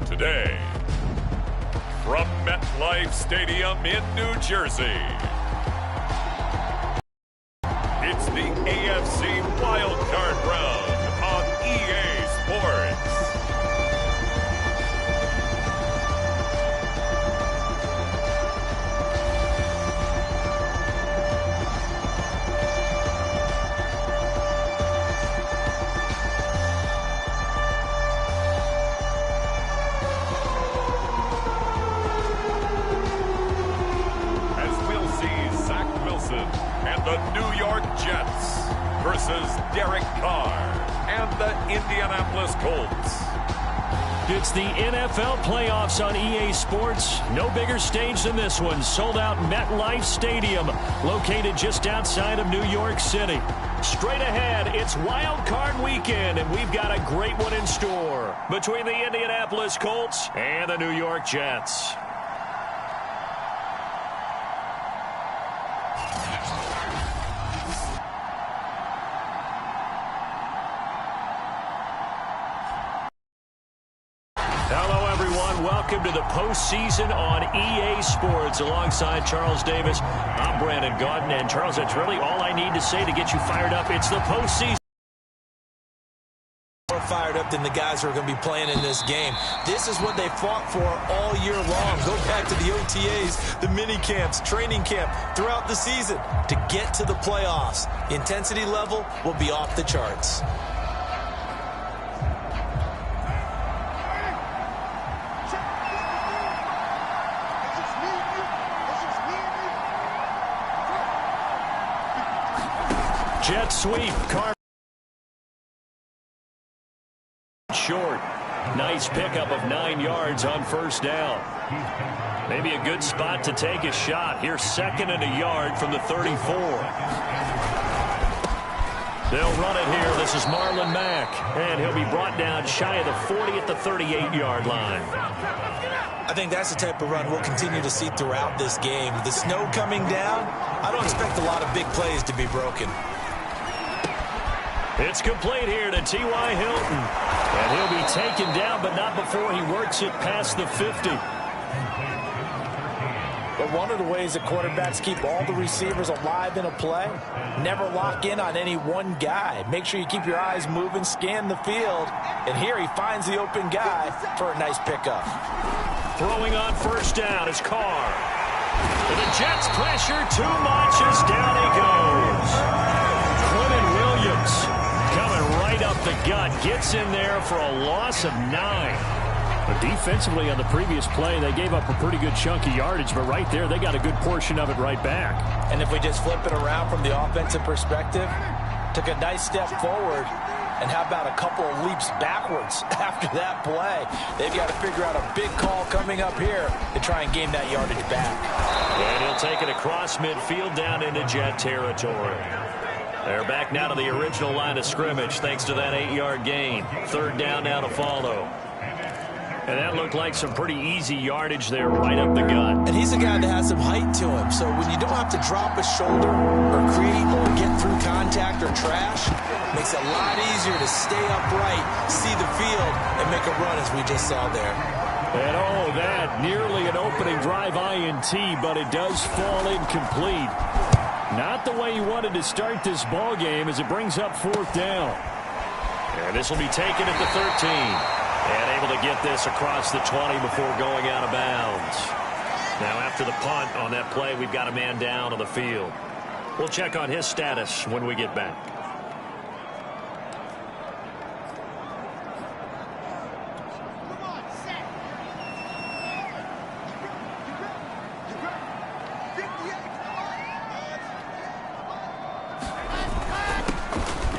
Today, from MetLife Stadium in New Jersey, it's the AFC Wildcard Round on EA Sports. And the New York Jets versus Derek Carr and the Indianapolis Colts. It's the NFL playoffs on EA Sports. No bigger stage than this one. Sold out MetLife Stadium, located just outside of New York City. Straight ahead, it's Wild Card Weekend, and we've got a great one in store between the Indianapolis Colts and the New York Jets. Hello, everyone. Welcome to the postseason on EA Sports. Alongside Charles Davis, I'm Brandon Gaudin. And, Charles, that's really all I need to say to get you fired up. It's the postseason. More fired up than the guys who are going to be playing in this game. This is what they fought for all year long. Go back to the OTAs, the mini camps, training camp, throughout the season to get to the playoffs. The intensity level will be off the charts. Jet sweep. Carr short. Nice pickup of 9 yards on first down. Maybe a good spot to take a shot. Here's 2nd and a yard from the 34. They'll run it here. This is Marlon Mack. And he'll be brought down shy of the 40 at the 38-yard line. I think that's the type of run we'll continue to see throughout this game. With the snow coming down, I don't expect a lot of big plays to be broken. It's complete here to T.Y. Hilton. And he'll be taken down, but not before he works it past the 50. But one of the ways that quarterbacks keep all the receivers alive in a play, never lock in on any one guy. Make sure you keep your eyes moving, scan the field. And here he finds the open guy for a nice pickup. Throwing on first down is Carr. And the Jets pressure too much as down he goes. Quentin Williams coming right up the gut. Gets in there for a loss of 9. But defensively on the previous play, they gave up a pretty good chunk of yardage. But right there, they got a good portion of it right back. And if we just flip it around from the offensive perspective, took a nice step forward. And how about a couple of leaps backwards after that play? They've got to figure out a big call coming up here to try and gain that yardage back. And he'll take it across midfield down into Jet territory. They're back now to the original line of scrimmage thanks to that 8-yard gain. 3rd down now to follow. And that looked like some pretty easy yardage there right up the gut. And he's a guy that has some height to him. So when you don't have to drop a shoulder or create or get through contact or trash, it makes it a lot easier to stay upright, see the field, and make a run as we just saw there. And oh, that nearly an opening drive INT, but it does fall incomplete. Not the way he wanted to start this ball game as it brings up 4th down. And this will be taken at the 13. And able to get this across the 20 before going out of bounds. Now after the punt on that play, we've got a man down on the field. We'll check on his status when we get back.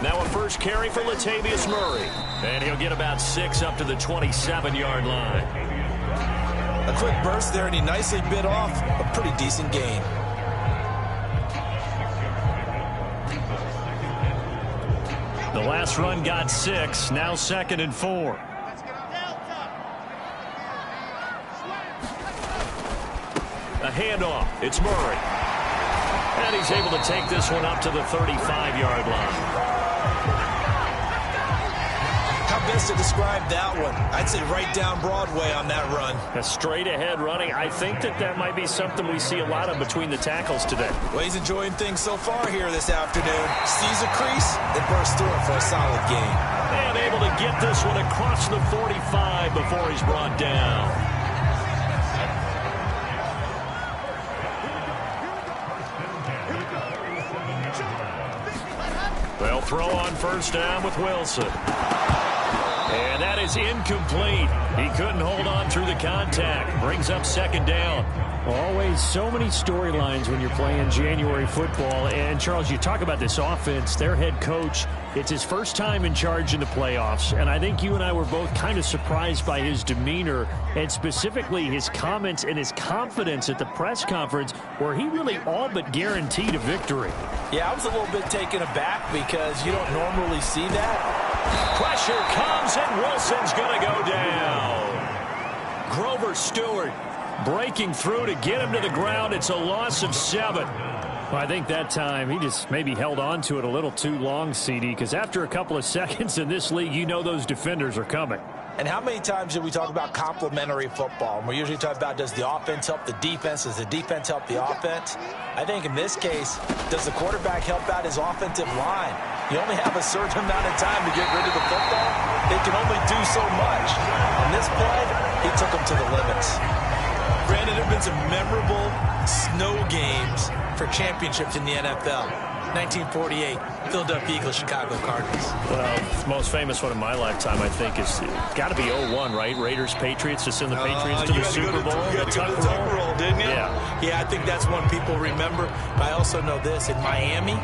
Now a first carry for Latavius Murray. And he'll get about 6 up to the 27-yard line. A quick burst there, and he nicely bit off a pretty decent gain. The last run got 6. Now 2nd and 4. A handoff. It's Murray. And he's able to take this one up to the 35-yard line. best to describe that one? I'd say right down Broadway on that run. A straight ahead running. I think that might be something we see a lot of between the tackles today. Well, he's enjoying things so far here this afternoon. Sees a crease and bursts through it for a solid gain. And able to get this one across the 45 before he's brought down. They'll throw on first down with Wilson. And that is incomplete. He couldn't hold on through the contact. Brings up second down. Always so many storylines when you're playing January football. And, Charles, you talk about this offense, their head coach, it's his first time in charge in the playoffs. And I think you and I were both kind of surprised by his demeanor and specifically his comments and his confidence at the press conference where he really all but guaranteed a victory. Yeah, I was a little bit taken aback because you don't normally see that. Pressure comes, and Wilson's going to go down. Grover Stewart breaking through to get him to the ground. It's a loss of 7. Well, I think that time he just maybe held on to it a little too long, CD, because after a couple of seconds in this league, you know those defenders are coming. And how many times do we talk about complementary football? And we're usually talking about, does the offense help the defense? Does the defense help the offense? I think in this case, does the quarterback help out his offensive line? You only have a certain amount of time to get rid of the football. They can only do so much. On this play, he took them to the limits. Brandon, there have been some memorable snow games for championships in the NFL. 1948, Philadelphia Eagles, Chicago Cardinals. Well, the most famous one in my lifetime, I think, is got to be 01, right? Raiders, Patriots, to send the Patriots to the Super Bowl. You got to go to the Super Bowl, didn't you? Yeah, I think that's one people remember. I also know this. In Miami,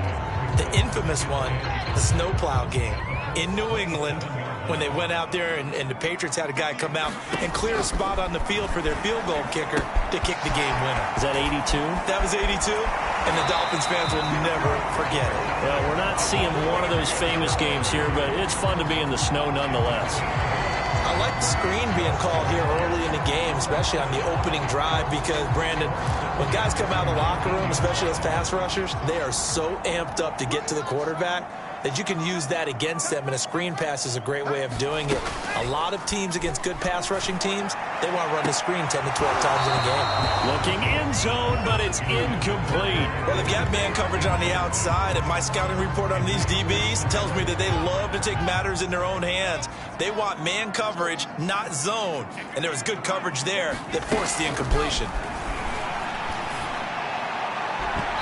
the infamous one, the snowplow game in New England, when they went out there and the Patriots had a guy come out and clear a spot on the field for their field goal kicker to kick the game winner. Is that 82? That was 82, and the Dolphins fans will never forget it. Well, we're not seeing one of those famous games here, but it's fun to be in the snow nonetheless. I like the screen being called here early in the game, especially on the opening drive, because, Brandon, when guys come out of the locker room, especially as pass rushers, they are so amped up to get to the quarterback that you can use that against them, and a screen pass is a great way of doing it. A lot of teams against good pass rushing teams, they want to run the screen 10 to 12 times in a game. Looking in zone, but it's incomplete. Well, they've got man coverage on the outside, and my scouting report on these DBs tells me that they love to take matters in their own hands. They want man coverage, not zone, and there was good coverage there that forced the incompletion.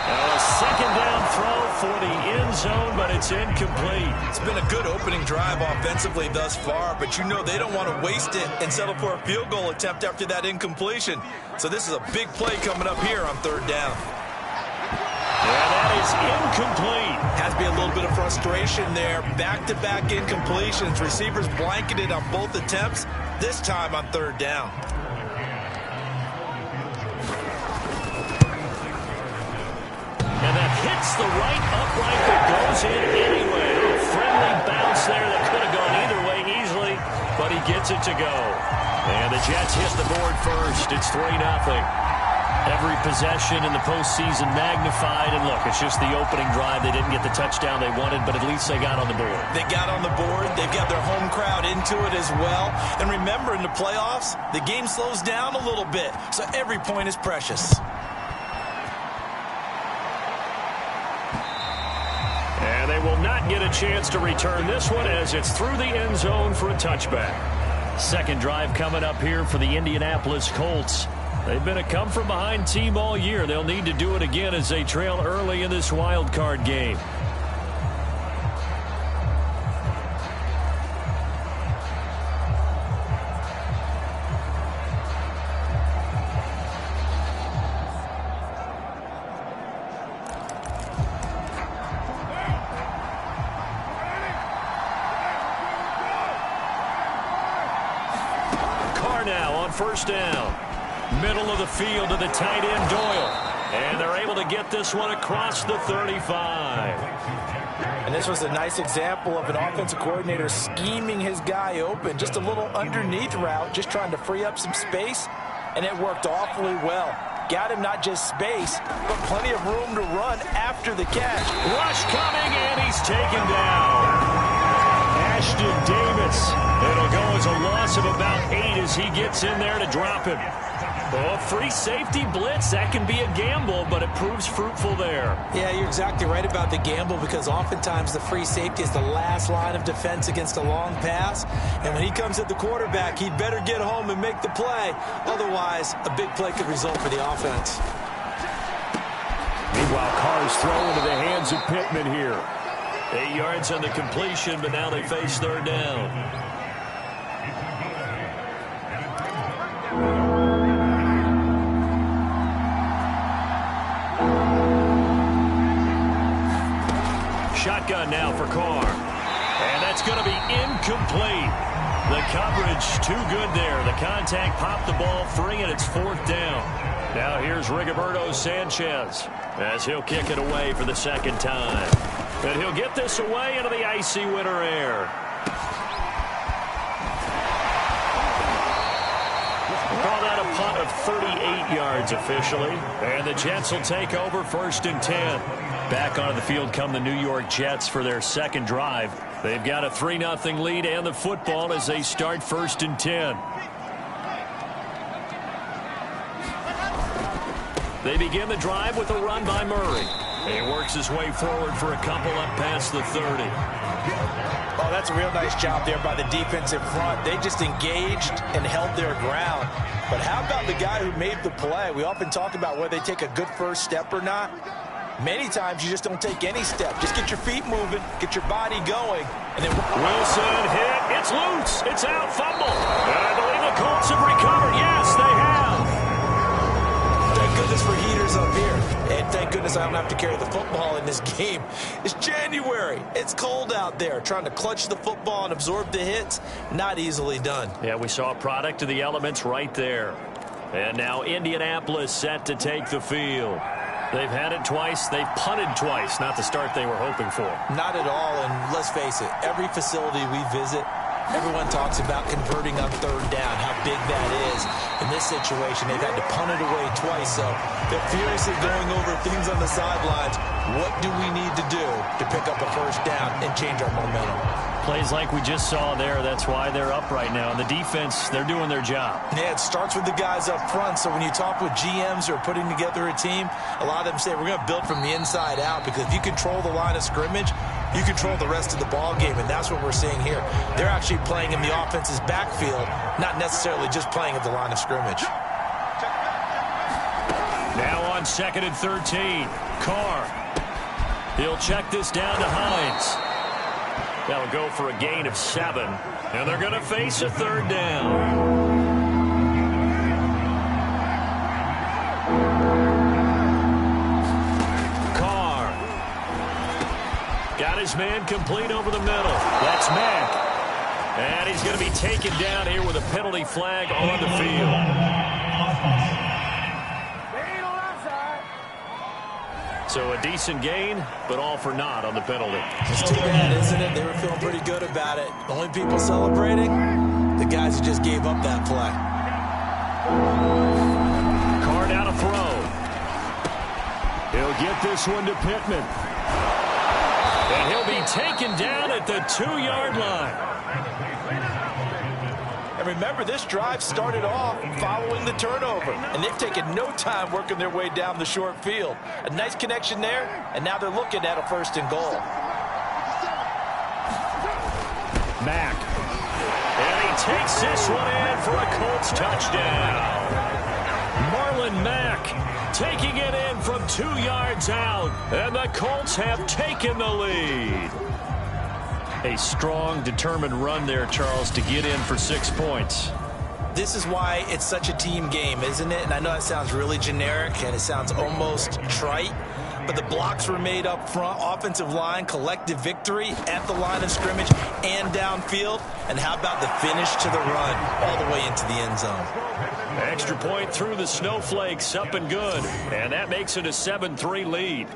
A second down throw for the end zone, but it's incomplete. It's been a good opening drive offensively thus far, but you know they don't want to waste it and settle for a field goal attempt after that incompletion. So this is a big play coming up here on third down. And that is incomplete. Has to be a little bit of frustration there. Back-to-back incompletions. Receivers blanketed on both attempts, this time on third down. And that hits the right upright that goes in anyway. A friendly bounce there that could have gone either way easily, but he gets it to go. And the Jets hit the board first. It's 3-0. Every possession in the postseason magnified. And look, it's just the opening drive. They didn't get the touchdown they wanted, but at least they got on the board. They got on the board. They've got their home crowd into it as well. And remember, in the playoffs, the game slows down a little bit, so every point is precious. And they will not get a chance to return this one as it's through the end zone for a touchback. Second drive coming up here for the Indianapolis Colts. They've been a come-from-behind team all year. They'll need to do it again as they trail early in this wild card game. First down. Middle of the field to the tight end, Doyle. And they're able to get this one across the 35. And this was a nice example of an offensive coordinator scheming his guy open. Just a little underneath route, just trying to free up some space. And it worked awfully well. Got him not just space, but plenty of room to run after the catch. Rush coming, and he's taken down. Ashton Davis blitz. It'll go as a loss of about 8 as he gets in there to drop him. Oh, free safety blitz, that can be a gamble, but it proves fruitful there. Yeah, you're exactly right about the gamble, because oftentimes the free safety is the last line of defense against a long pass. And when he comes at the quarterback, he'd better get home and make the play. Otherwise, a big play could result for the offense. Meanwhile, Carr's throw into the hands of Pittman here. 8 yards on the completion, but now they face third down. Shotgun now for Carr. And that's going to be incomplete. The coverage too good there. The contact popped the ball free, and it's fourth down. Now here's Rigoberto Sanchez as he'll kick it away for the second time. And he'll get this away into the icy winter air. Call that a punt of 38 yards officially. And the Jets will take over first and 10. Back onto the field come the New York Jets for their second drive. They've got a 3-0 lead and the football as they start first and 10. They begin the drive with a run by Murray. He works his way forward for a couple up past the 30. Oh, that's a real nice job there by the defensive front. They just engaged and held their ground. But how about the guy who made the play? We often talk about whether they take a good first step or not. Many times you just don't take any step. Just get your feet moving, get your body going, and then Wilson hit. It's loose. It's out. Fumble. And I believe the Colts have recovered. Yes, they have. Thank goodness for heaters up here. And thank goodness I don't have to carry the football in this game. It's January. It's cold out there. Trying to clutch the football and absorb the hits, not easily done. Yeah, we saw a product of the elements right there. And now Indianapolis set to take the field. They've had it twice. They've punted twice. Not the start they were hoping for. Not at all, and let's face it, every facility we visit, everyone talks about converting on third down, how big that is. In this situation, they've had to punt it away twice, so they're furiously going over things on the sidelines. What do we need to do to pick up a first down and change our momentum? Plays like we just saw there, that's why they're up right now. And the defense, they're doing their job. Yeah, it starts with the guys up front. So when you talk with GMs who are putting together a team, a lot of them say we're going to build from the inside out, because if you control the line of scrimmage, you control the rest of the ball game, and that's what we're seeing here. They're actually playing in the offense's backfield, not necessarily just playing at the line of scrimmage. Now on 2nd and 13, Carr. He'll check this down to Hines. That'll go for a gain of 7, and they're going to face a third down. Carr. Got his man complete over the middle. That's Mack. And he's going to be taken down here with a penalty flag on the field. So a decent gain, but all for naught on the penalty. It's too bad, isn't it? They were feeling pretty good about it. The only people celebrating, the guys who just gave up that play. Carr down to throw. He'll get this one to Pittman. And he'll be taken down at the 2-yard line. And remember, this drive started off following the turnover, and they've taken no time working their way down the short field. A nice connection there, and now they're looking at a 1st and goal. Mack. And he takes this one in for a Colts touchdown. Marlon Mack taking it in from 2 yards out, and the Colts have taken the lead. A strong, determined run there, Charles, to get in for 6 points. This is why it's such a team game, isn't it? And I know that sounds really generic, and it sounds almost trite, but the blocks were made up front, offensive line, collective victory at the line of scrimmage and downfield. And how about the finish to the run all the way into the end zone? Extra point through the snowflakes, up and good. And that makes it a 7-3 lead.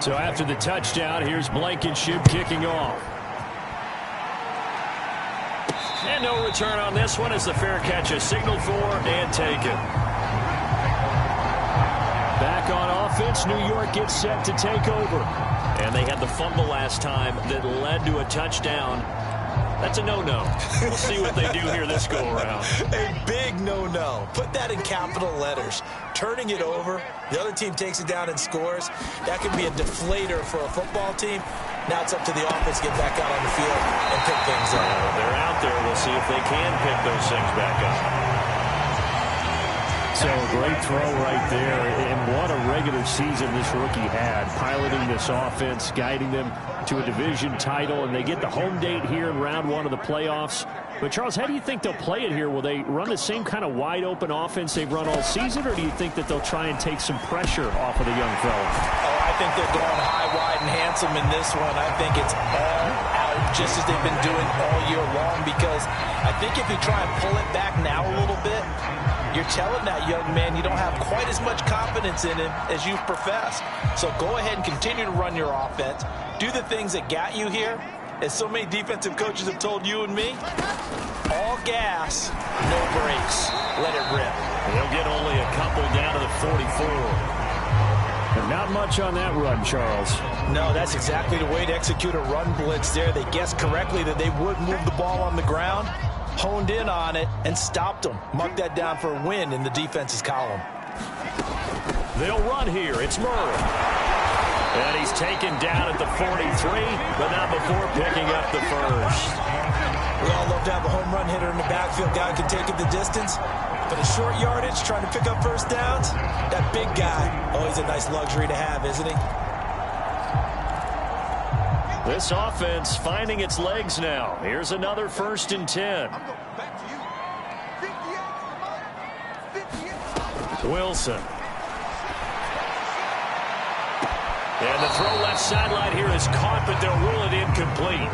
So after the touchdown, here's Blankenship kicking off. And no return on this one as the fair catch is signaled for and taken. Back on offense, New York gets set to take over. And they had the fumble last time that led to a touchdown. That's a no-no. We'll see what they do here this go-around. A big no-no. Put that in capital letters. Turning it over, the other team takes it down and scores. That could be a deflator for a football team. Now it's up to the offense to get back out on the field and pick things up. They're out there. We'll see if they can pick those things back up. So a great throw right there, and what a regular season this rookie had, piloting this offense, guiding them to a division title, and they get the home date here in round one of the playoffs. But, Charles, how do you think they'll play it here? Will they run the same kind of wide-open offense they've run all season, or do you think that they'll try and take some pressure off of the young fella? Oh, I think they're going high, wide, and handsome in this one. I think it's all out, just as they've been doing all year long, because I think if you try and pull it back now a little bit, you're telling that young man you don't have quite as much confidence in him as you've professed. So go ahead and continue to run your offense. Do the things that got you here. As so many defensive coaches have told you and me, all gas, no brakes. Let it rip. They'll get only a couple down to the 44. And not much on that run, Charles. No, that's exactly the way to execute a run blitz there. They guessed correctly that they would move the ball on the ground, honed in on it, and stopped them. Mark that down for a win in the defense's column. They'll run here. It's Murray. And he's taken down at the 43, but not before picking up the first. We all love to have a home run hitter in the backfield. Guy can take it the distance. But a short yardage, trying to pick up first downs, that big guy, always a nice luxury to have, isn't he? This offense finding its legs now. Here's another 1st and 10. Wilson. And the throw left sideline here is caught, but they'll rule it incomplete.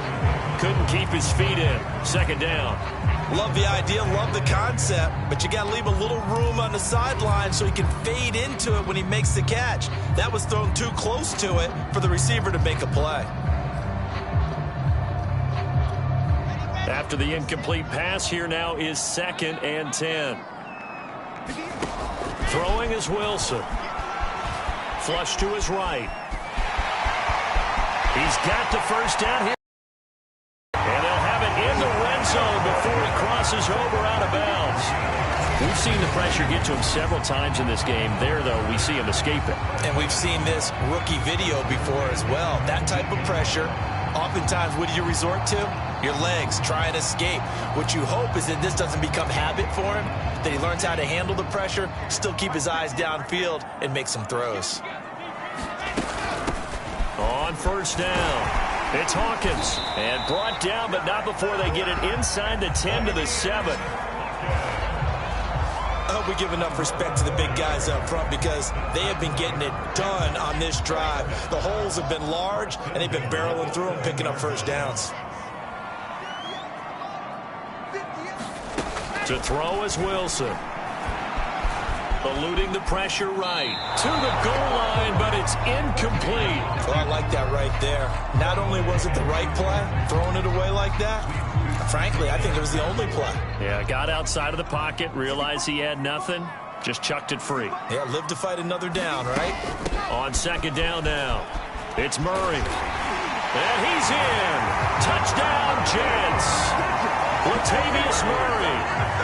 Couldn't keep his feet in. 2nd down. Love the idea, love the concept, but you got to leave a little room on the sideline so he can fade into it when he makes the catch. That was thrown too close to it for the receiver to make a play. After the incomplete pass, here now is 2nd and 10. Throwing is Wilson. Flush to his right. He's got the first down here. And they'll have it in the red zone before he crosses over out of bounds. We've seen the pressure get to him several times in this game. There, though, we see him escape it. And we've seen this rookie video before as well. That type of pressure, oftentimes, what do you resort to? Your legs, try and escape. What you hope is that this doesn't become habit for him, that he learns how to handle the pressure, still keep his eyes downfield, and make some throws. On 1st down, it's Hawkins. And brought down, but not before they get it inside the 10 to the 7. I hope we give enough respect to the big guys up front because they have been getting it done on this drive. The holes have been large, and they've been barreling through them, picking up first downs. To throw is Wilson. Eluding the pressure right. To the goal line, but it's incomplete. Well, I like that right there. Not only was it the right play, throwing it away like that, frankly, I think it was the only play. Yeah, got outside of the pocket, realized he had nothing, just chucked it free. Yeah, live to fight another down, right? On 2nd down now, it's Murray. And he's in. Touchdown, Jets. Latavius Murray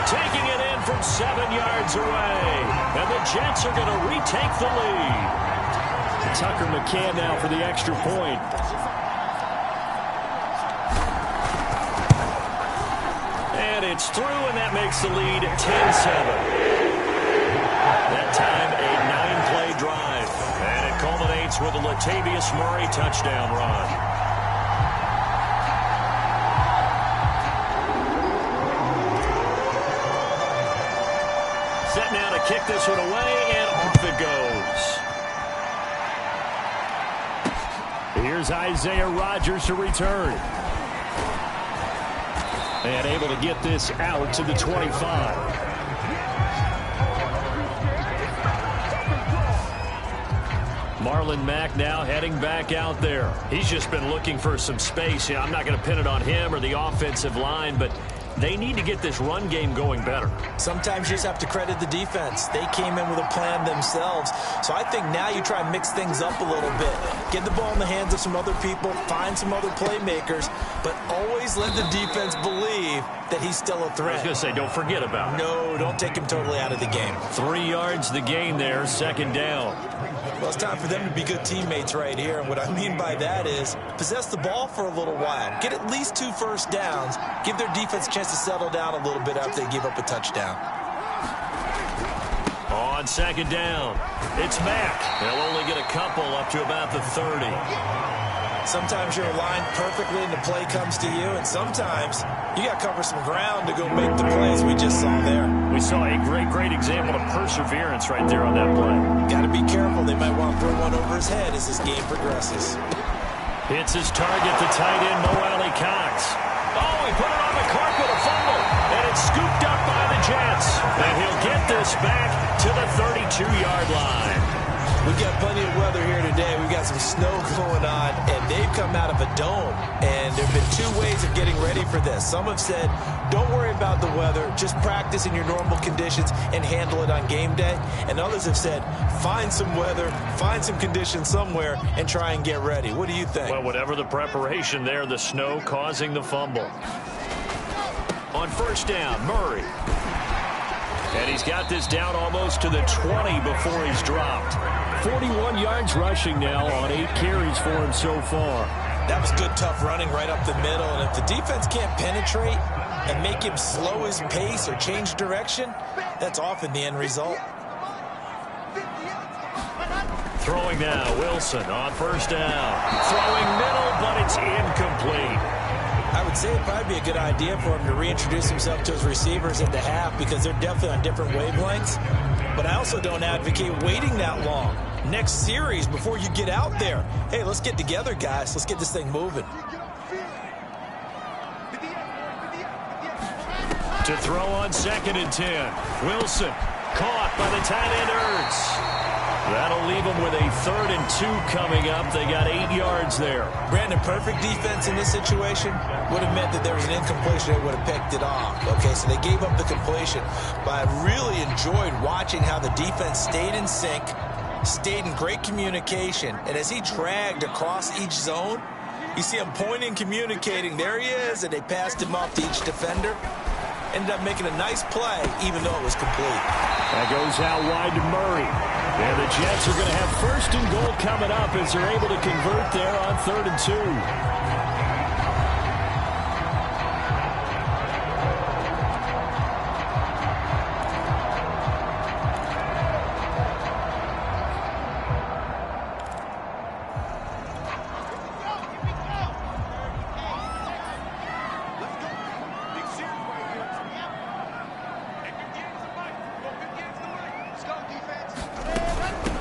taking it in from 7 yards away. And the Jets are going to retake the lead. Tucker McCann now for the extra point. And it's through, and that makes the lead 10-7. That time, a 9-play drive. And it culminates with a Latavius Murray touchdown run. Set now to kick this one away, and off it goes. Here's Isaiah Rodgers to return. And able to get this out to the 25. Marlon Mack now heading back out there. He's just been looking for some space. I'm not going to pin it on him or the offensive line, but they need to get this run game going better. Sometimes you just have to credit the defense. They came in with a plan themselves. So I think now you try and mix things up a little bit. Get the ball in the hands of some other people, find some other playmakers, but always let the defense believe that he's still a threat. I was going to say, don't forget about it. No, don't take him totally out of the game. 3 yards the gain there, second down. Well, it's time for them to be good teammates right here. And what I mean by that is possess the ball for a little while. Get at least 2 first downs. Give their defense a chance to settle down a little bit after they give up a touchdown. On second down, it's Mack. They'll only get a couple up to about the 30. Sometimes you're aligned perfectly and the play comes to you, and sometimes you got to cover some ground to go make the plays we just saw there. We saw a great example of perseverance right there on that play. Got to be careful. They might want to throw one over his head as this game progresses. Hits his target, the tight end, Mo Alley Cox. Oh, he put it on the carpet, a fumble, and it's scooped up by the Jets. And he'll get this back to the 32-yard line. We've got plenty of weather here today. We've got some snow going on, and they've come out of a dome. And there have been 2 ways of getting ready for this. Some have said, don't worry about the weather. Just practice in your normal conditions and handle it on game day. And others have said, find some weather, find some conditions somewhere, and try and get ready. What do you think? Well, whatever the preparation there, the snow causing the fumble. On first down, Murray. And he's got this down almost to the 20 before he's dropped. 41 yards rushing now on 8 carries for him so far. That was good, tough running right up the middle. And if the defense can't penetrate and make him slow his pace or change direction, that's often the end result. Throwing now, Wilson on first down. Throwing middle, but it's incomplete. I would say it'd probably be a good idea for him to reintroduce himself to his receivers at the half because they're definitely on different wavelengths. But I also don't advocate waiting that long. Next series before you get out there. Hey, let's get together, guys. Let's get this thing moving. To throw on 2nd and 10. Wilson caught by the tight end Ertz. That'll leave them with a 3rd and 2 coming up. They got 8 yards there. Brandon, perfect defense in this situation would have meant that there was an incompletion. They would have picked it off. Okay, so they gave up the completion. But I really enjoyed watching how the defense stayed in sync, stayed in great communication. And as he dragged across each zone, you see him pointing, communicating. There he is, and they passed him off to each defender. Ended up making a nice play, even though it was complete. That goes out wide to Murray. And the Jets are going to have 1st and goal coming up as they're able to convert there on 3rd and 2.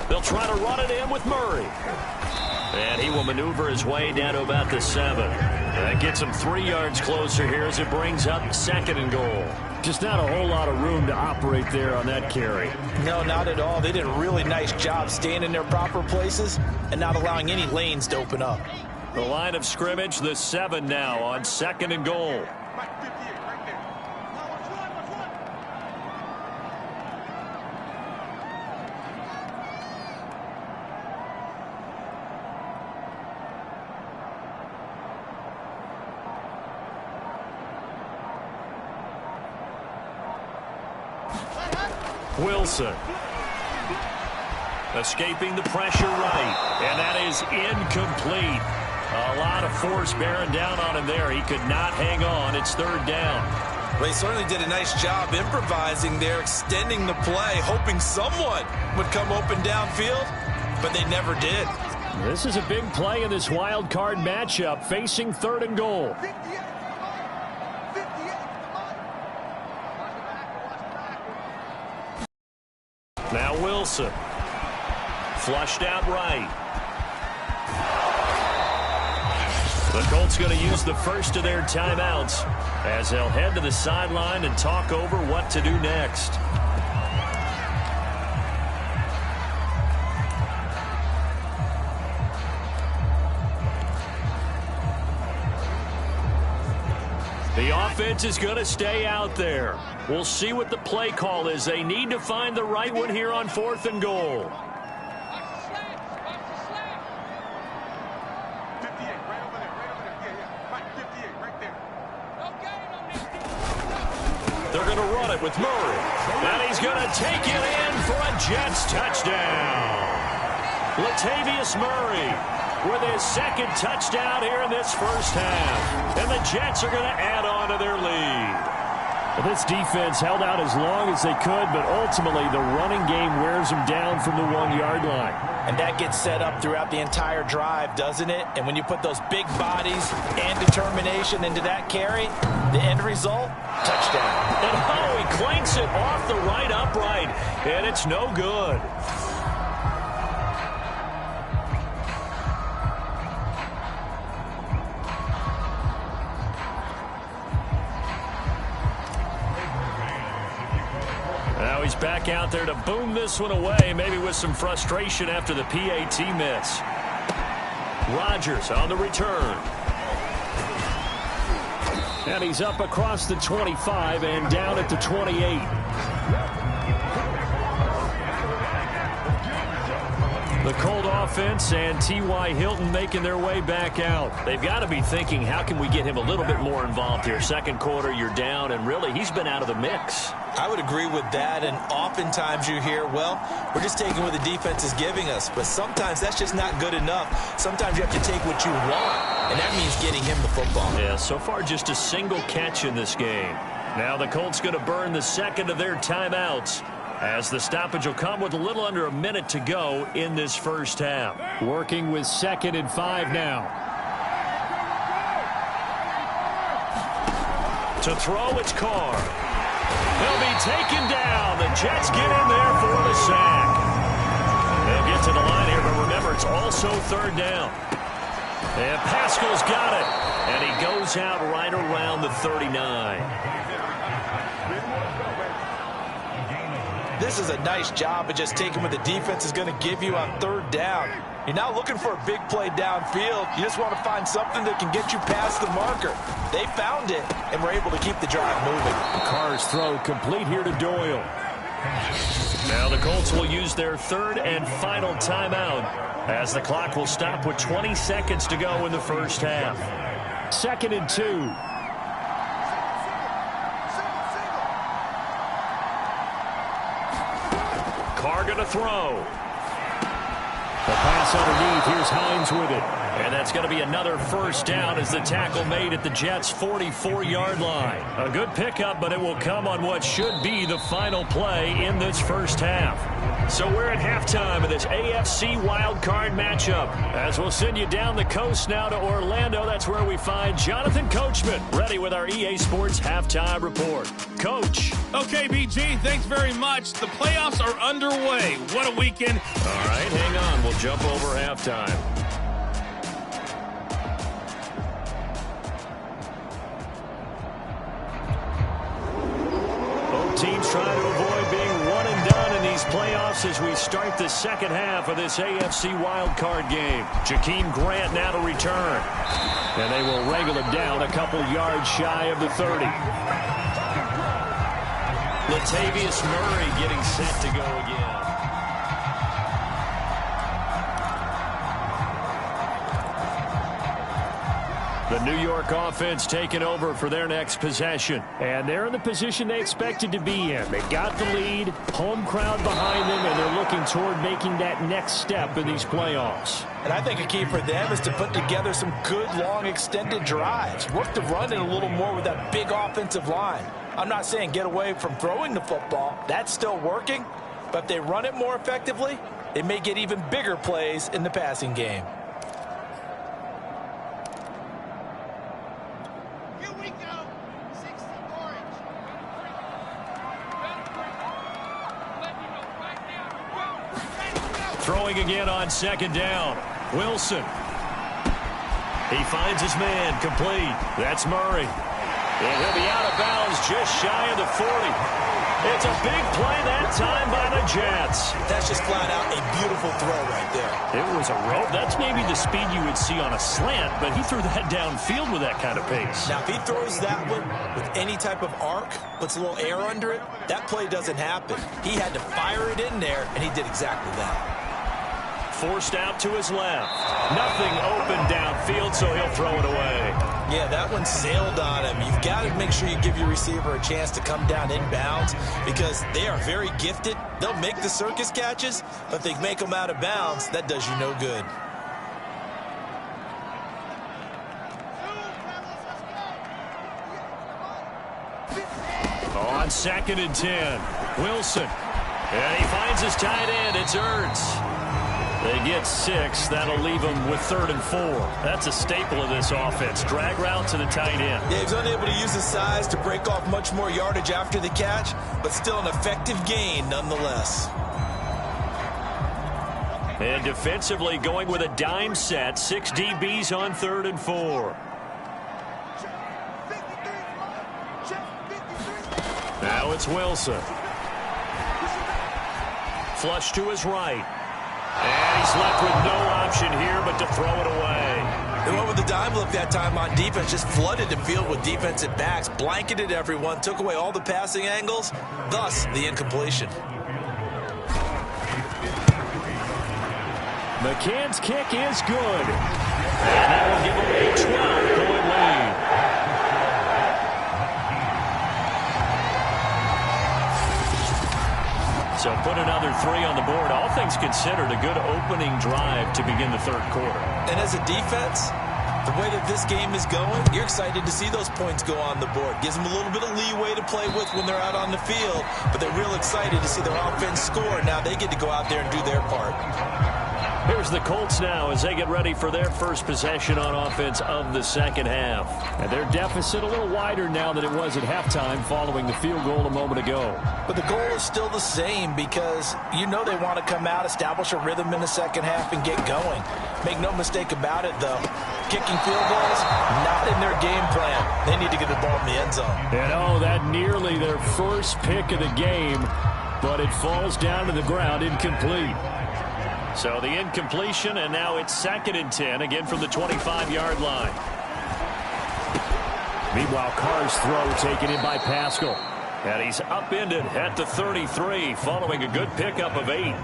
They'll try to run it in with Murray. And he will maneuver his way down to about the 7. That gets him 3 yards closer here as it brings up 2nd and goal. Just not a whole lot of room to operate there on that carry. No, not at all. They did a really nice job staying in their proper places and not allowing any lanes to open up. The line of scrimmage, the 7 now on 2nd and goal. Wilson escaping the pressure right, and that is incomplete. A lot of force bearing down on him there. He could not hang on. It's 3rd down. They certainly did a nice job improvising there, extending the play, hoping someone would come open downfield, but they never did. This is a big play in this wild card matchup, facing 3rd and goal. Now Wilson. Flushed out right. The Colts going to use the first of their timeouts as they'll head to the sideline and talk over what to do next. The offense is going to stay out there. We'll see what the play call is. They need to find the right one here on 4th and goal. They're going to run it with Murray. And he's going to take it in for a Jets touchdown. Latavius Murray with his second touchdown here in this first half. And the Jets are going to add on to their lead. Well, this defense held out as long as they could, but ultimately the running game wears them down from the 1-yard line. And that gets set up throughout the entire drive, doesn't it? And when you put those big bodies and determination into that carry, the end result, touchdown. And he clanks it off the right upright, and it's no good. Now he's back out there to boom this one away, maybe with some frustration after the PAT miss. Rodgers on the return. And he's up across the 25 and down at the 28. The Colt offense and T.Y. Hilton making their way back out. They've got to be thinking, how can we get him a little bit more involved here? Second quarter, you're down, and really, he's been out of the mix. I would agree with that, and oftentimes you hear, well, we're just taking what the defense is giving us, but sometimes that's just not good enough. Sometimes you have to take what you want, and that means getting him the football. Yeah, so far just a single catch in this game. Now the Colts going to burn the second of their timeouts, as the stoppage will come with a little under a minute to go in this first half. Working with 2nd and 5 now. To throw, it's Carr. He'll be taken down. The Jets get in there for the sack. They'll get to the line here, but remember, it's also 3rd down. And Pascal's got it. And he goes out right around the 39. This is a nice job of just taking what the defense is going to give you on 3rd down. You're not looking for a big play downfield. You just want to find something that can get you past the marker. They found it and were able to keep the drive moving. Carr's throw complete here to Doyle. Now the Colts will use their 3rd and final timeout, as the clock will stop with 20 seconds to go in the first half. 2nd and 2. Carr going to throw. The pass underneath. Here's Hines with it. And that's going to be another first down as the tackle made at the Jets' 44-yard line. A good pickup, but it will come on what should be the final play in this first half. So we're at halftime of this AFC wildcard matchup. As we'll send you down the coast now to Orlando, that's where we find Jonathan Coachman, ready with our EA Sports halftime report. Coach. Okay, BG, thanks very much. The playoffs are underway. What a weekend. All right, hang on. We'll jump over halftime. Both teams trying to avoid being one and done in these playoffs as we start the second half of this AFC wildcard game. Jakeem Grant now to return. And they will wrangle him down a couple yards shy of the 30. Latavius Murray getting set to go again. The New York offense taking over for their next possession. And they're in the position they expected to be in. They got the lead, home crowd behind them, and they're looking toward making that next step in these playoffs. And I think a key for them is to put together some good, long, extended drives. Work the run in a little more with that big offensive line. I'm not saying get away from throwing the football. That's still working. But if they run it more effectively, they may get even bigger plays in the passing game. Throwing again on second down. Wilson. He finds his man, complete. That's Murray. And he'll be out of bounds just shy of the 40. It's a big play that time by the Jets. That's just flat out a beautiful throw right there. It was a rope. That's maybe the speed you would see on a slant, but he threw that downfield with that kind of pace. Now, if he throws that one with any type of arc, puts a little air under it, that play doesn't happen. He had to fire it in there, and he did exactly that. Forced out to his left. Nothing open downfield, so he'll throw it away. Yeah, that one sailed on him. You've got to make sure you give your receiver a chance to come down inbounds because they are very gifted. They'll make the circus catches, but if they make them out of bounds, that does you no good. On 2nd and 10, Wilson. And he finds his tight end. It's Ertz. They get 6. That'll leave them with 3rd and 4. That's a staple of this offense. Drag route to the tight end. Yeah, he's unable to use his size to break off much more yardage after the catch, but still an effective gain nonetheless. And defensively going with a dime set. 6 DBs on 3rd and 4. Now it's Wilson. Flush to his right. And he's left with no option here but to throw it away. They went with the dime look that time on defense, just flooded the field with defensive backs, blanketed everyone, took away all the passing angles, thus the incompletion. McCann's kick is good. And that will give him a 12-point lead. So put another 3 on the board. All things considered, a good opening drive to begin the 3rd quarter. And as a defense, the way that this game is going, you're excited to see those points go on the board. Gives them a little bit of leeway to play with when they're out on the field, but they're real excited to see their offense score. Now they get to go out there and do their part. Here's the Colts now as they get ready for their first possession on offense of the 2nd half. And their deficit a little wider now than it was at halftime following the field goal a moment ago. But the goal is still the same because you know they want to come out, establish a rhythm in the 2nd half, and get going. Make no mistake about it, though. Kicking field goals, not in their game plan. They need to get the ball in the end zone. And oh, that nearly their first pick of the game, but it falls down to the ground incomplete. So the incompletion, and now it's 2nd and 10, again from the 25-yard line. Meanwhile, Carr's throw taken in by Pascal. And he's upended at the 33, following a good pickup of 8.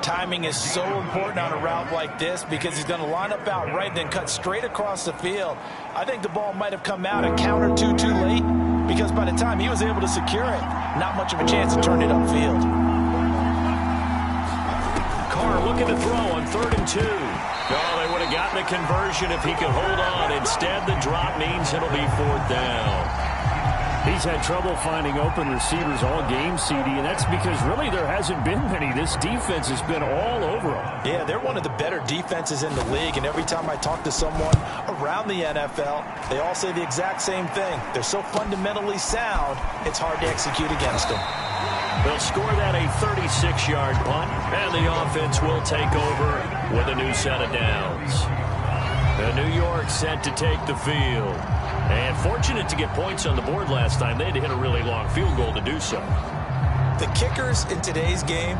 Timing is so important on a route like this because he's going to line up out right and then cut straight across the field. I think the ball might have come out a count or two too late because by the time he was able to secure it, not much of a chance to turn it upfield. Carr looking to throw on 3rd and 2. Oh, they would have gotten a conversion if he could hold on. Instead, the drop means it'll be 4th down. He's had trouble finding open receivers all game, CD, and that's because really there hasn't been many. This defense has been all over them. Yeah, they're one of the better defenses in the league, and every time I talk to someone around the NFL, they all say the exact same thing. They're so fundamentally sound, it's hard to execute against them. They'll score that a 36-yard punt, and the offense will take over with a new set of downs. The New York set to take the field. And fortunate to get points on the board last time. They had to hit a really long field goal to do so. The kickers in today's game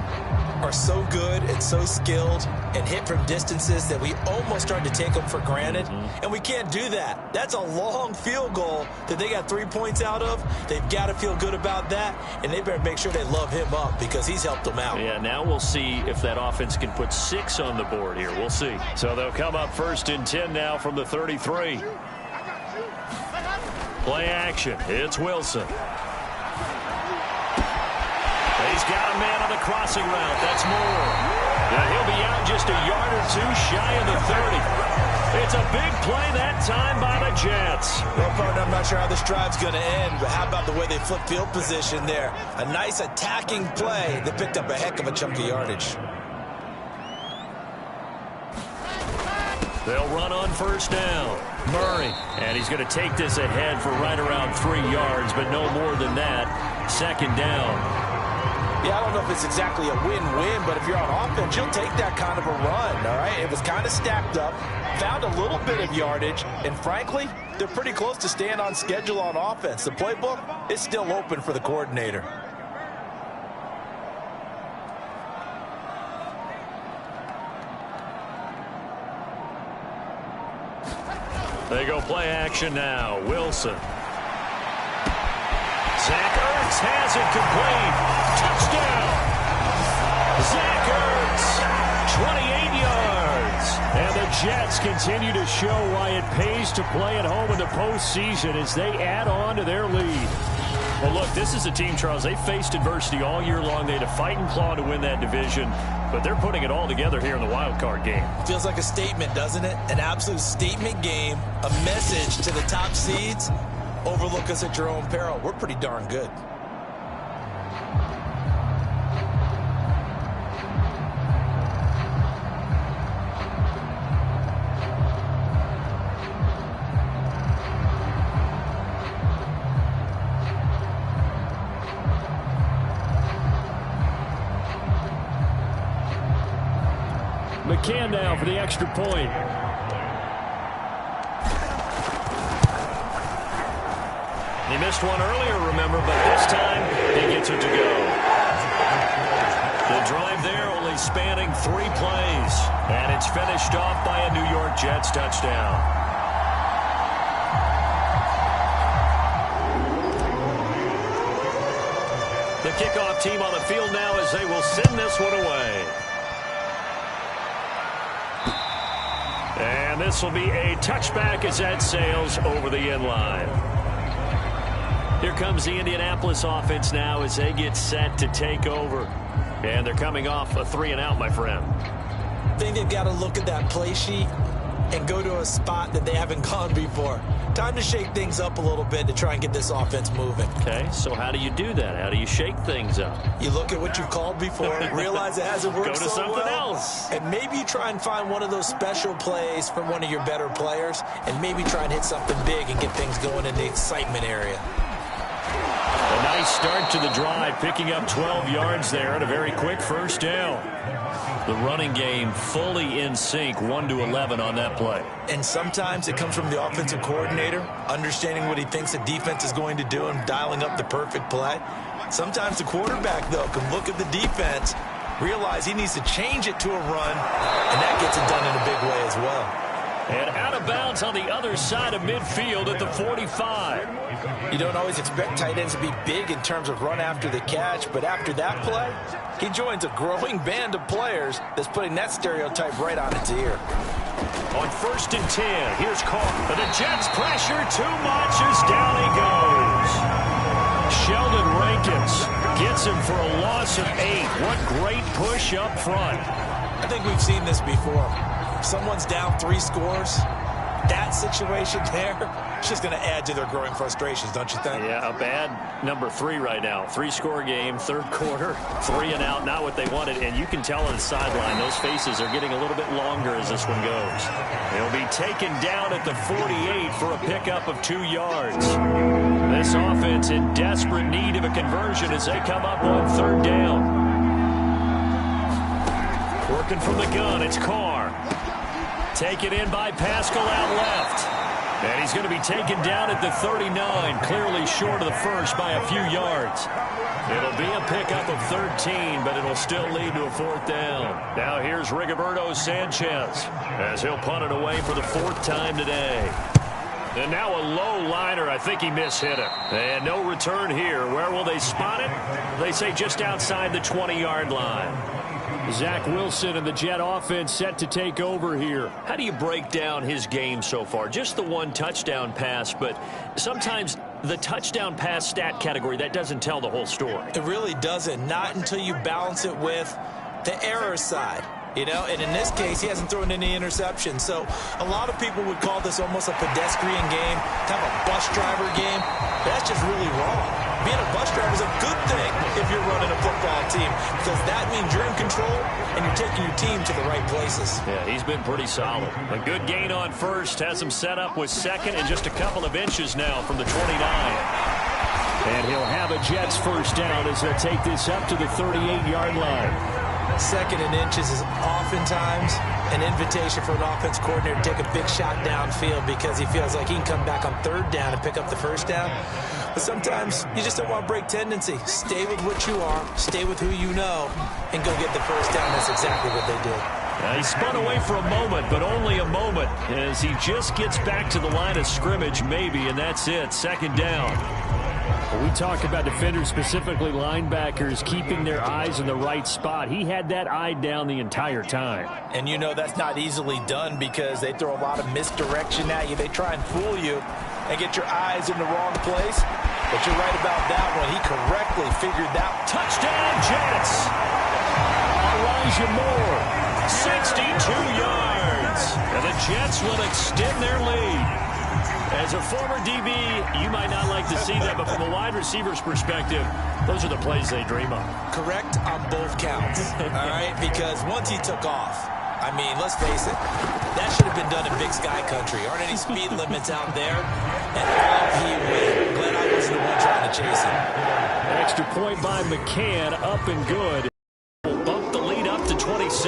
are so good and so skilled and hit from distances that we almost start to take them for granted. And we can't do that. That's a long field goal that they got 3 points out of. They've got to feel good about that, and they better make sure they love him up because he's helped them out. Yeah, now we'll see if that offense can put 6 on the board here. We'll see. So they'll come up 1st and 10 now from the 33. Play action. It's Wilson. He's got a man on the crossing route. That's Moore. And he'll be out just a yard or two shy of the 30. It's a big play that time by the Jets. Well, partner, I'm not sure how this drive's going to end, but how about the way they flip field position there? A nice attacking play that picked up a heck of a chunk of yardage. They'll run on 1st down. Murray. And he's going to take this ahead for right around 3 yards, but no more than that. 2nd down. Yeah, I don't know if it's exactly a win-win, but if you're on offense, you'll take that kind of a run, all right? It was kind of stacked up, found a little bit of yardage, and frankly, they're pretty close to staying on schedule on offense. The playbook is still open for the coordinator. action now. Wilson. Zach Ertz has it complete. Touchdown. Zach Ertz, 28 yards. And the Jets continue to show why it pays to play at home in the postseason as they add on to their lead. Well, look, this is a team, Charles, they faced adversity all year long. They had to fight and claw to win that division, but they're putting it all together here in the wild card game. Feels like a statement, doesn't it? An absolute statement game, a message to the top seeds. Overlook us at your own peril. We're pretty darn good. McCann now for the extra point. He missed one earlier, remember, but this time he gets it to go. The drive there only spanning 3 plays, and it's finished off by a New York Jets touchdown. The kickoff team on the field now as they will send this one away. And this will be a touchback as that sails over the end line. Here comes the Indianapolis offense now as they get set to take over. And they're coming off a 3-and-out, my friend. I think they've got to look at that play sheet and go to a spot that they haven't gone before. Time to shake things up a little bit to try and get this offense moving. Okay, so how do you do that? How do you shake things up? You look at what you've called before, realize it hasn't worked Go to so something well, else. and maybe you try and find one of those special plays from one of your better players, and maybe try and hit something big and get things going in the excitement area. A nice start to the drive, picking up 12 yards there and a very quick first down. The running game fully in sync, 1-11 on that play. And sometimes it comes from the offensive coordinator, understanding what he thinks the defense is going to do and dialing up the perfect play. Sometimes the quarterback, though, can look at the defense, realize he needs to change it to a run, and that gets it done in a big way as well. And out of bounds on the other side of midfield at the 45. You don't always expect tight ends to be big in terms of run after the catch, but after that play, he joins a growing band of players that's putting that stereotype right on its ear. On 1st and 10, here's Carr. But the Jets pressure too much as down he goes. Sheldon Rankins gets him for a loss of 8. What great push up front. I think we've seen this before. Someone's down 3 scores. That situation there, it's just going to add to their growing frustrations, don't you think? Yeah, a bad number 3 right now. 3-score game, 3rd quarter, 3-and-out, not what they wanted. And you can tell on the sideline, those faces are getting a little bit longer as this one goes. They'll be taken down at the 48 for a pickup of 2 yards. This offense in desperate need of a conversion as they come up on 3rd down. Working from the gun, it's Carr. Taken in by Pascal out left. And he's going to be taken down at the 39, clearly short of the first by a few yards. It'll be a pickup of 13, but it'll still lead to a 4th down. Now here's Rigoberto Sanchez as he'll punt it away for the 4th time today. And now a low liner. I think he mishit it. And no return here. Where will they spot it? They say just outside the 20-yard line. Zach Wilson and the Jet offense set to take over here. How do you break down his game so far? Just the 1 touchdown pass, but sometimes the touchdown pass stat category, that doesn't tell the whole story. It really doesn't. Not until you balance it with the error side. You know, and in this case, he hasn't thrown any interceptions. So a lot of people would call this almost a pedestrian game, kind of a bus driver game. That's just really wrong. Being a bus driver is a good thing if you're running a football team, because that means you're in control and you're taking your team to the right places. Yeah, he's been pretty solid. A good gain on first, has him set up with 2nd and just a couple of inches now from the 29. And he'll have a Jets first down as they'll take this up to the 38-yard line. 2nd and inches is oftentimes an invitation for an offense coordinator to take a big shot downfield because he feels like he can come back on 3rd down and pick up the first down. But sometimes you just don't want to break tendency. Stay with what you are, stay with who you know, and go get the first down. That's exactly what they did. He spun away for a moment, but only a moment, as he just gets back to the line of scrimmage, maybe, and that's it. Second down. We talk about defenders, specifically linebackers, keeping their eyes in the right spot. He had that eye down the entire time. And you know that's not easily done because they throw a lot of misdirection at you. They try and fool you and get your eyes in the wrong place. But you're right about that one. He correctly figured that. Touchdown, Jets! Elijah Moore, 62 yards. And the Jets will extend their lead. As a former DB, you might not like to see that, but from a wide receiver's perspective, those are the plays they dream of. Correct on both counts, all right? Because once he took off, I mean, let's face it, that should have been done in Big Sky Country. Aren't any speed limits out there? And off he went. Glad I wasn't the one trying to chase him. Extra point by McCann, up and good. Will bump the lead up to 26.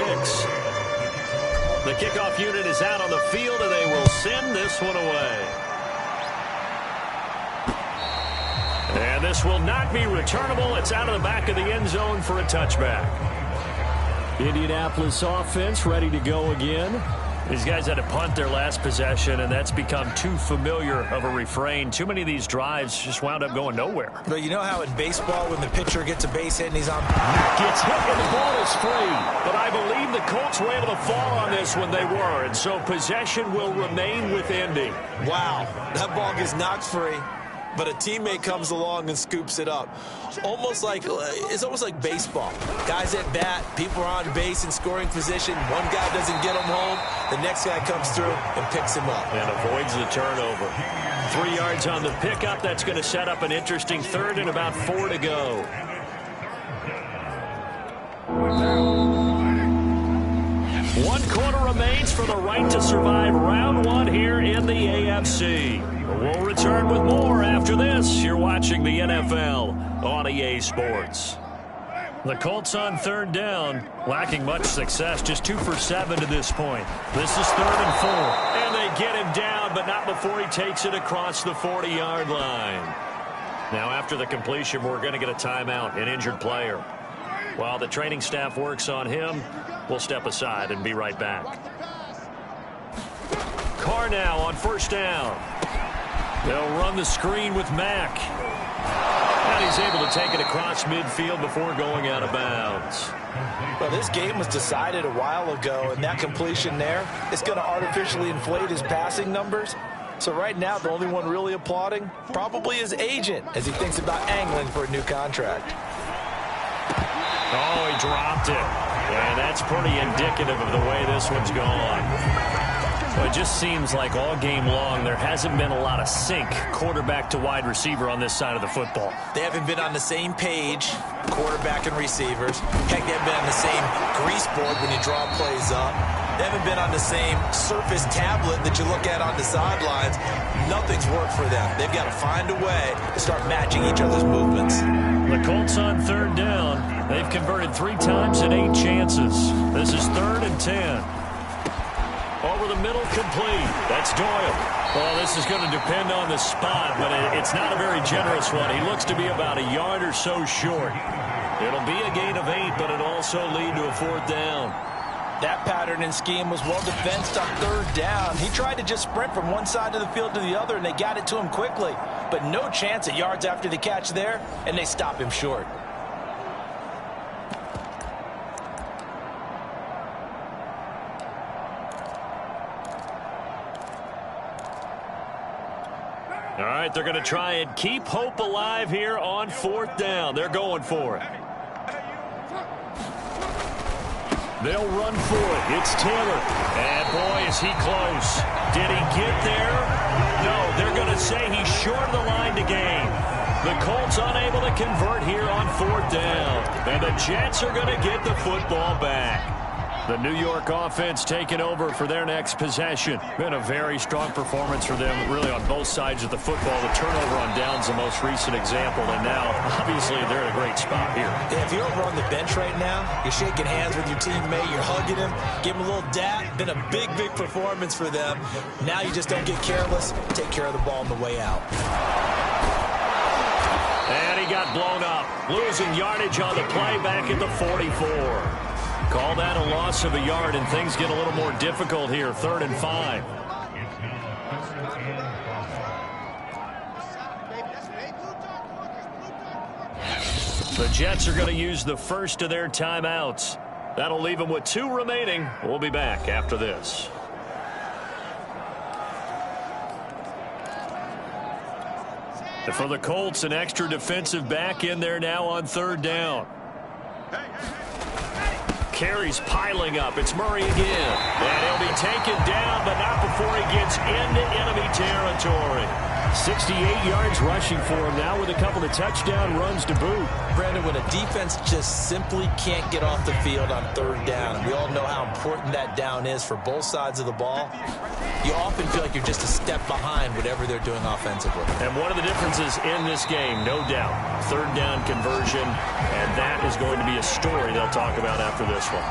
The kickoff unit is out on the field, and they will send this one away. And this will not be returnable. It's out of the back of the end zone for a touchback. Indianapolis offense ready to go again. These guys had to punt their last possession, and that's become too familiar of a refrain. Too many of these drives just wound up going nowhere. But you know how in baseball when the pitcher gets a base hit and he's on... Gets hit and the ball is free. But I believe the Colts were able to fall on this when they were, and so possession will remain with Indy. Wow, that ball gets knocked free, but a teammate comes along and scoops it up. It's almost like baseball. Guys at bat, people are on base in scoring position. One guy doesn't get him home. The next guy comes through and picks him up. And avoids the turnover. 3 yards on the pickup. That's going to set up an interesting third and about 4 to go. One quarter remains for the right to survive round one here in the AFC. We'll return with more after this. You're watching the NFL on EA Sports. The Colts on third down, lacking much success, just 2 for 7 to this point. This is 3rd and 4. And they get him down, but not before he takes it across the 40-yard line. Now, after the completion, we're going to get a timeout, an injured player. While the training staff works on him, we'll step aside and be right back. Carr now on first down. They'll run the screen with Mack. And he's able to take it across midfield before going out of bounds. Well, this game was decided a while ago, and that completion there is going to artificially inflate his passing numbers. So right now, the only one really applauding probably his agent as he thinks about angling for a new contract. Oh, he dropped it. And that's pretty indicative of the way this one's gone. Well, it just seems like all game long there hasn't been a lot of sync quarterback to wide receiver on this side of the football. They haven't been on the same page, quarterback and receivers. Heck, they haven't been on the same grease board when you draw plays up. They haven't been on the same Surface tablet that you look at on the sidelines. Nothing's worked for them. They've got to find a way to start matching each other's movements. The Colts on third down. They've converted 3 times in 8 chances. This is 3rd and 10. Over the middle, complete. That's Doyle. Well, this is going to depend on the spot, but it's not a very generous one. He looks to be about a yard or so short. It'll be a gain of 8, but it'll also lead to a 4th down. That pattern and scheme was well defensed on 3rd down. He tried to just sprint from one side of the field to the other, and they got it to him quickly. But no chance at yards after the catch there, and they stop him short. All right, they're going to try and keep hope alive here on 4th down. They're going for it. They'll run for it. It's Taylor. And, boy, is he close. Did he get there? No, they're going to say he's short of the line to gain. The Colts unable to convert here on 4th down. And the Jets are going to get the football back. The New York offense taking over for their next possession. Been a very strong performance for them, really, on both sides of the football. The turnover on downs, the most recent example. And now, obviously, they're in a great spot here. Yeah, if you're over on the bench right now, you're shaking hands with your teammate, you're hugging him, give him a little dap. Been a big, big performance for them. Now you just don't get careless. Take care of the ball on the way out. And he got blown up. Losing yardage on the play back at the 44. Call that a loss of a yard, and things get a little more difficult here. 3rd and 5. The Jets are going to use the first of their timeouts. That'll leave them with 2 remaining. We'll be back after this. And for the Colts, an extra defensive back in there now on 3rd down. Carries piling up. It's Murray again. And he'll be taken down, but not before he gets into enemy territory. 68 yards rushing for him now with a couple of touchdown runs to boot. Brandon, when a defense just simply can't get off the field on 3rd down, and we all know how important that down is for both sides of the ball, you often feel like you're just a step behind whatever they're doing offensively. And one of the differences in this game, no doubt, 3rd down conversion, and that is going to be a story they'll talk about after this one.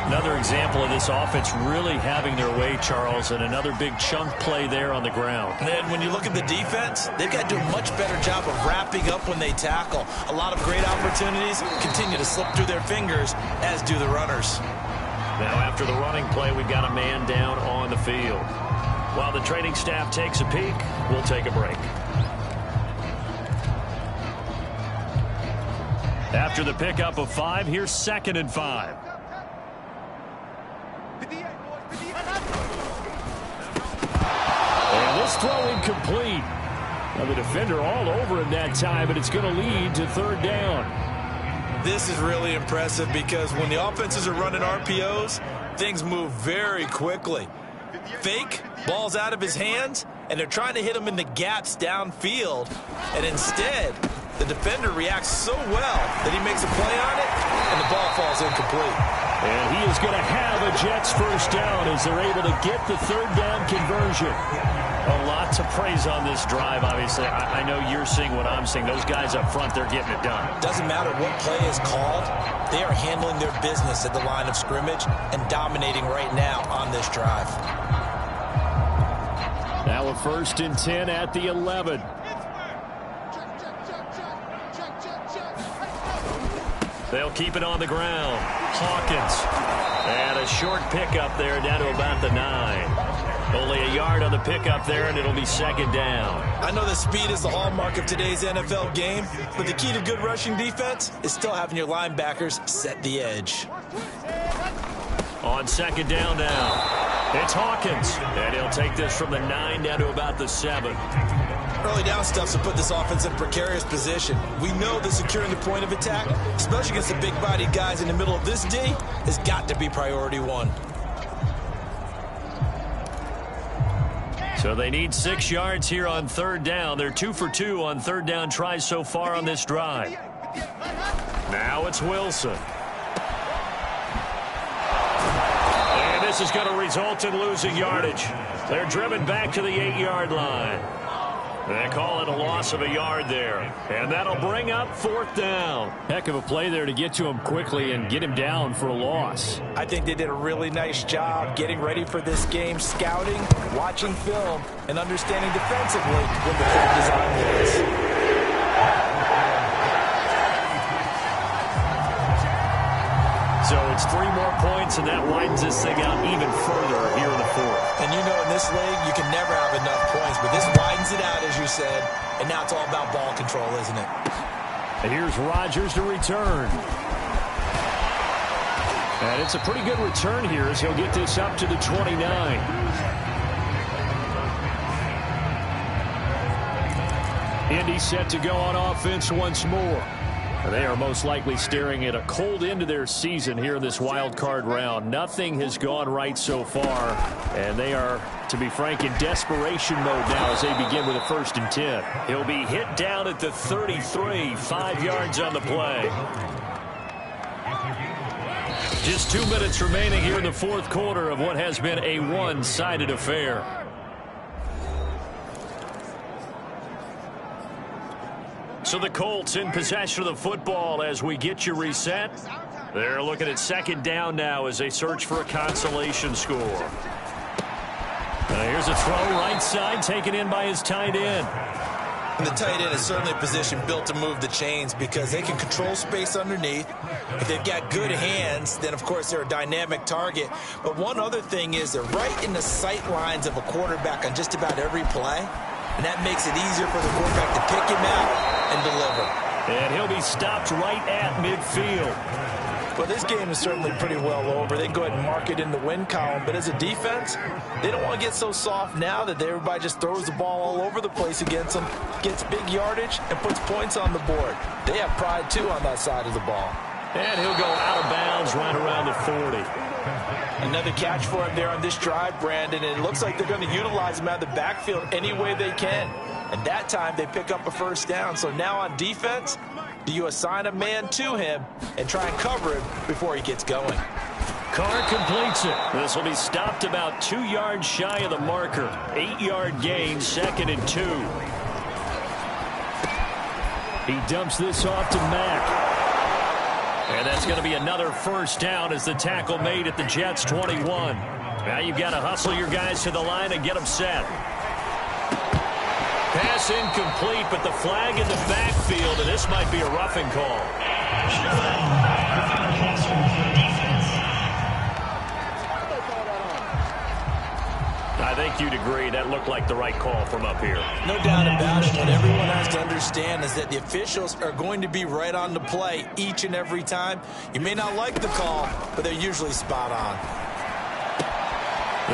Another example of this offense really having their way, Charles, and another big chunk play there on the ground. And then when you look at the defense, they've got to do a much better job of wrapping up when they tackle. A lot of great opportunities continue to slip through their fingers, as do the runners. Now after the running play, we've got a man down on the field. While the training staff takes a peek, we'll take a break. After the pickup of 5, here's 2nd and 5. And this throw incomplete. Now the defender all over him that time, but it's going to lead to 3rd down. This is really impressive because when the offenses are running RPOs, things move very quickly. Fake, ball's out of his hands, and they're trying to hit him in the gaps downfield. And instead, the defender reacts so well that he makes a play on it, and the ball falls incomplete. And he is going to have a Jets first down as they're able to get the 3rd down conversion. A lot to praise on this drive, obviously. I know you're seeing what I'm seeing. Those guys up front, they're getting it done. Doesn't matter what play is called. They are handling their business at the line of scrimmage and dominating right now on this drive. Now a 1st and 10 at the 11. They'll keep it on the ground. Hawkins. And a short pickup there down to about the 9. Only a yard on the pickup there, and it'll be 2nd down. I know that speed is the hallmark of today's NFL game, but the key to good rushing defense is still having your linebackers set the edge. On 2nd down now, it's Hawkins. And he'll take this from the 9 down to about the 7. Early down stuff's to put this offense in a precarious position. We know that securing the point of attack, especially against the big-bodied guys in the middle of this D, has got to be priority 1. So they need 6 yards here on 3rd down. They're 2 for 2 on 3rd down tries so far on this drive. Now it's Wilson. And this is going to result in losing yardage. They're driven back to the 8-yard line. They call it a loss of a yard there. And that'll bring up 4th down. Heck of a play there to get to him quickly and get him down for a loss. I think they did a really nice job getting ready for this game, scouting, watching film, and understanding defensively what the play design was. So it's 3 more points, and that widens this thing out even further here in the 4th. And you know in this league, you can never have enough points, but this widens it out, as you said, and now it's all about ball control, isn't it? And here's Rodgers to return. And it's a pretty good return here as he'll get this up to the 29. Indy set to go on offense once more. They are most likely staring at a cold end to their season here in this wild card round. Nothing has gone right so far, and they are, to be frank, in desperation mode now as they begin with a 1st and 10. He'll be hit down at the 33, 5 yards on the play. Just 2 minutes remaining here in the 4th quarter of what has been a one-sided affair. So the Colts in possession of the football as we get you reset. They're looking at 2nd down now as they search for a consolation score. Here's a throw right side taken in by his tight end. And the tight end is certainly a position built to move the chains because they can control space underneath. If they've got good hands, then, of course, they're a dynamic target. But one other thing is they're right in the sight lines of a quarterback on just about every play. And that makes it easier for the quarterback to pick him out and deliver. And he'll be stopped right at midfield. Well, this game is certainly pretty well over. They can go ahead and mark it in the win column. But as a defense, they don't want to get so soft now that everybody just throws the ball all over the place against them, gets big yardage, and puts points on the board. They have pride, too, on that side of the ball. And he'll go out of bounds right around the 40. Another catch for him there on this drive, Brandon. And it looks like they're going to utilize him out of the backfield any way they can. And that time they pick up a first down. So now on defense, do you assign a man to him and try and cover him before he gets going? Carr completes it. This will be stopped about 2 yards shy of the marker. 8-yard gain, 2nd and 2. He dumps this off to Mack. And that's going to be another first down as the tackle made at the Jets' 21. Now you've got to hustle your guys to the line and get them set. Pass incomplete, but the flag in the backfield, and this might be a roughing call. I think you'd agree that looked like the right call from up here. No doubt about it. What everyone has to understand is that the officials are going to be right on the play each and every time. You may not like the call, but they're usually spot on.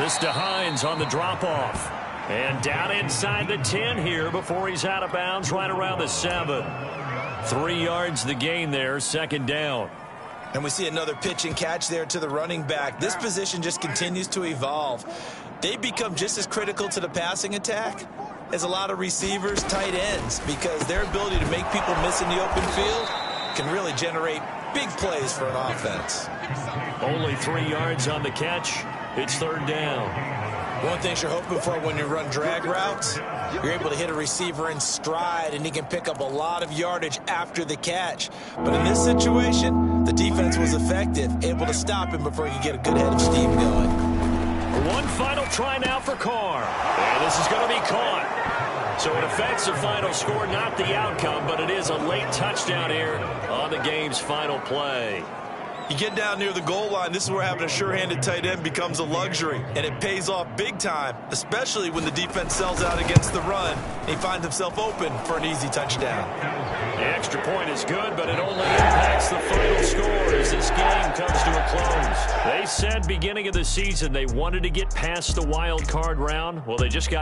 This to Hines on the drop-off. And down inside the 10 here before he's out of bounds right around the 7. 3 yards the gain there, 2nd down. And we see another pitch and catch there to the running back. This position just continues to evolve. They become just as critical to the passing attack as a lot of receivers, tight ends, because their ability to make people miss in the open field can really generate big plays for an offense. Only 3 yards on the catch. It's 3rd down. One thing you're hoping for when you run drag routes, you're able to hit a receiver in stride, and he can pick up a lot of yardage after the catch. But in this situation, the defense was effective, able to stop him before he could get a good head of steam going. One final try now for Carr. And this is going to be caught. So it affects the final score, not the outcome, but it is a late touchdown here on the game's final play. You get down near the goal line, this is where having a sure-handed tight end becomes a luxury, and it pays off big time, especially when the defense sells out against the run, and he finds himself open for an easy touchdown. The extra point is good, but it only impacts the final score as this game comes to a close. They said beginning of the season they wanted to get past the wild card round. Well, they just got